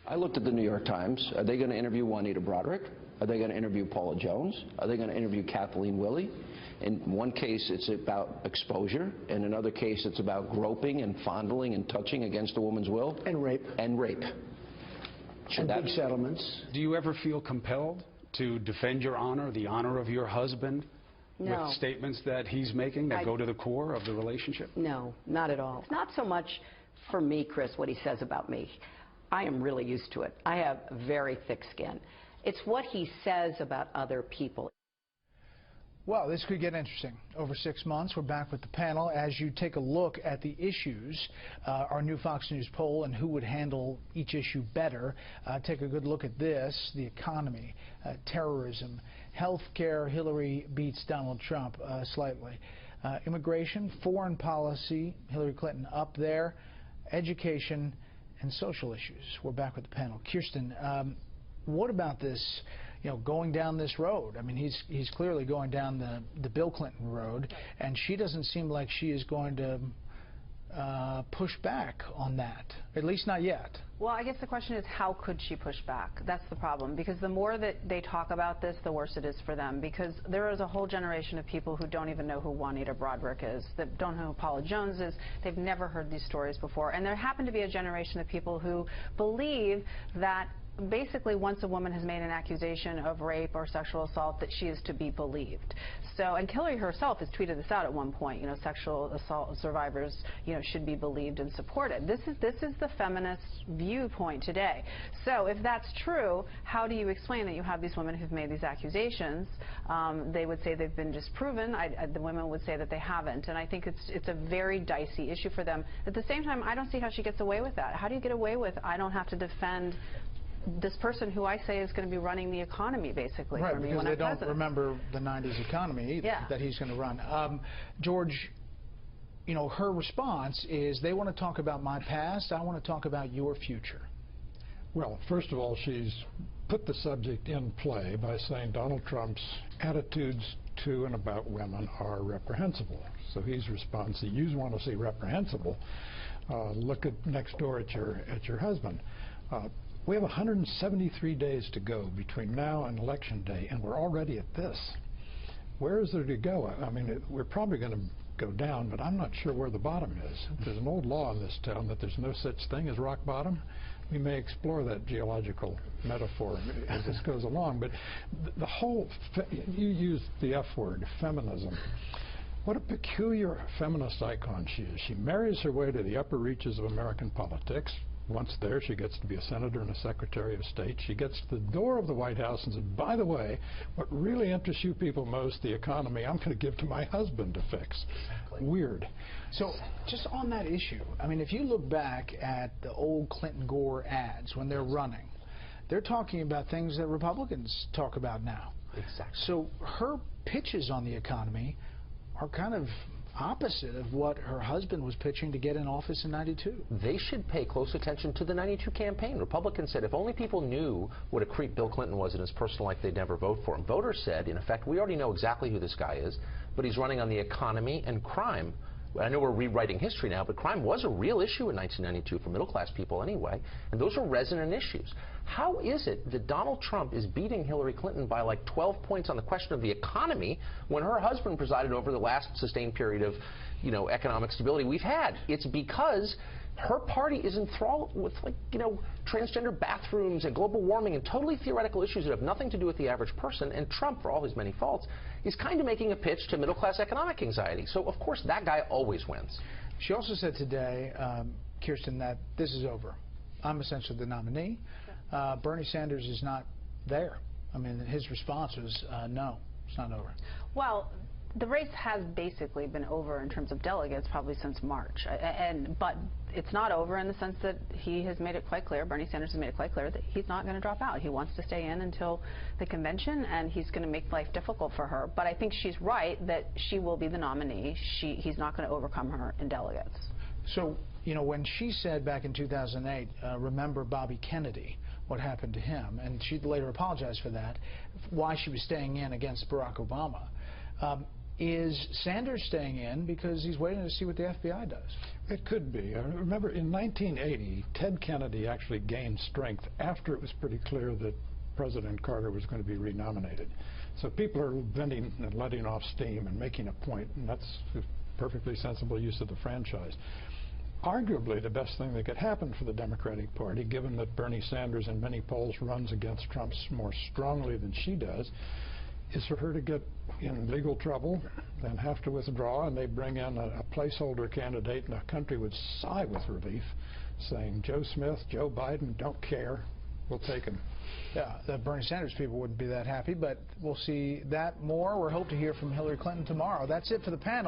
I looked at the New York Times. Are they going to interview Juanita Broaddrick? Are they going to interview Paula Jones? Are they going to interview Kathleen Willey? In one case, it's about exposure. In another case, it's about groping and fondling and touching against a woman's will. And rape. And rape. And big settlements. Do you ever feel compelled to defend your honor, the honor of your husband, No. with statements that he's making that go to the core of the relationship? No, not at all. It's not so much for me, Chris, what he says about me. I am really used to it. I have very thick skin. It's what he says about other people. Well, this could get interesting. Over 6 months, we're back with the panel as you take a look at the issues, our new Fox News poll, and who would handle each issue better. Take a good look at this, the economy, terrorism, health care. Hillary beats Donald Trump slightly. Immigration, foreign policy, Hillary Clinton up there, education, and social issues. We're back with the panel. Kirsten, what about this, going down this road? I mean, he's clearly going down the Bill Clinton road, and she doesn't seem like she is going to push back on that, at least not yet. Well, I guess the question is, how could she push back? That's the problem, because the more that they talk about this, the worse it is for them, because there is a whole generation of people who don't even know who Juanita Broaddrick is, that don't know who Paula Jones is. They've never heard these stories before, and there happen to be a generation of people who believe that basically once a woman has made an accusation of rape or sexual assault, that she is to be believed. So, and Hillary herself has tweeted this out at one point, sexual assault survivors, should be believed and supported. This is the feminist viewpoint today. So if that's true, how do you explain that you have these women who've made these accusations? They would say they've been disproven. The women would say that they haven't. And I think it's a very dicey issue for them. At the same time, I don't see how she gets away with that. How do you get away with, I don't have to defend this person who I say is going to be running the economy, basically, right, for me because when they I'm don't president. remember the 90s economy either, that he's going to run. George, her response is, they want to talk about my past, I want to talk about your future. Well, first of all, she's put the subject in play by saying Donald Trump's attitudes to and about women are reprehensible. So his response, you want to see reprehensible, look at next door at your husband. We have 173 days to go between now and Election Day, and we're already at this. Where is there to go? I mean, we're probably going to go down, but I'm not sure where the bottom is. There's an old law in this town that there's no such thing as rock bottom. We may explore that geological metaphor as this goes along, but the whole, you used the F word, feminism. What a peculiar feminist icon she is. She marries her way to the upper reaches of American politics. Once there, she gets to be a senator and a secretary of state. She gets to the door of the White House and says, by the way, what really interests you people most, the economy, I'm going to give to my husband to fix. Exactly. Weird. So just on that issue, I mean, if you look back at the old Clinton-Gore ads when they're running, they're talking about things that Republicans talk about now. Exactly. So her pitches on the economy are kind of opposite of what her husband was pitching to get in office in '92. They should pay close attention to the '92 campaign. Republicans said if only people knew what a creep Bill Clinton was in his personal life, they'd never vote for him. Voters said, in effect, we already know exactly who this guy is, but he's running on the economy and crime. I know we're rewriting history now, but crime was a real issue in 1992 for middle-class people anyway, and those are resonant issues. How is it that Donald Trump is beating Hillary Clinton by like 12 points on the question of the economy when her husband presided over the last sustained period of, economic stability we've had? It's because her party is enthralled with, transgender bathrooms and global warming and totally theoretical issues that have nothing to do with the average person. And Trump, for all his many faults, is kind of making a pitch to middle-class economic anxiety. So, of course, that guy always wins. She also said today, Kirsten, that this is over. I'm essentially the nominee. Bernie Sanders is not there. I mean, his response was, no, it's not over. Well, the race has basically been over in terms of delegates probably since March, but it's not over in the sense that he has made it quite clear, Bernie Sanders has made it quite clear that he's not going to drop out. He wants to stay in until the convention, and he's going to make life difficult for her. But I think she's right that she will be the nominee. He's not going to overcome her in delegates. So, when she said back in 2008, remember Bobby Kennedy, what happened to him, and she later apologized for that, why she was staying in against Barack Obama. Is Sanders staying in because he's waiting to see what the FBI does? It could be. I remember in 1980, Ted Kennedy actually gained strength after it was pretty clear that President Carter was going to be renominated. So people are venting and letting off steam and making a point, and that's a perfectly sensible use of the franchise. Arguably, the best thing that could happen for the Democratic Party, given that Bernie Sanders in many polls runs against Trump more strongly than she does, is for her to get in legal trouble and have to withdraw, and they bring in a placeholder candidate, and the country would sigh with relief, saying, Joe Smith, Joe Biden, don't care, we'll take him. Yeah, the Bernie Sanders people wouldn't be that happy, but we'll see that more. We're hoping to hear from Hillary Clinton tomorrow. That's it for the panel.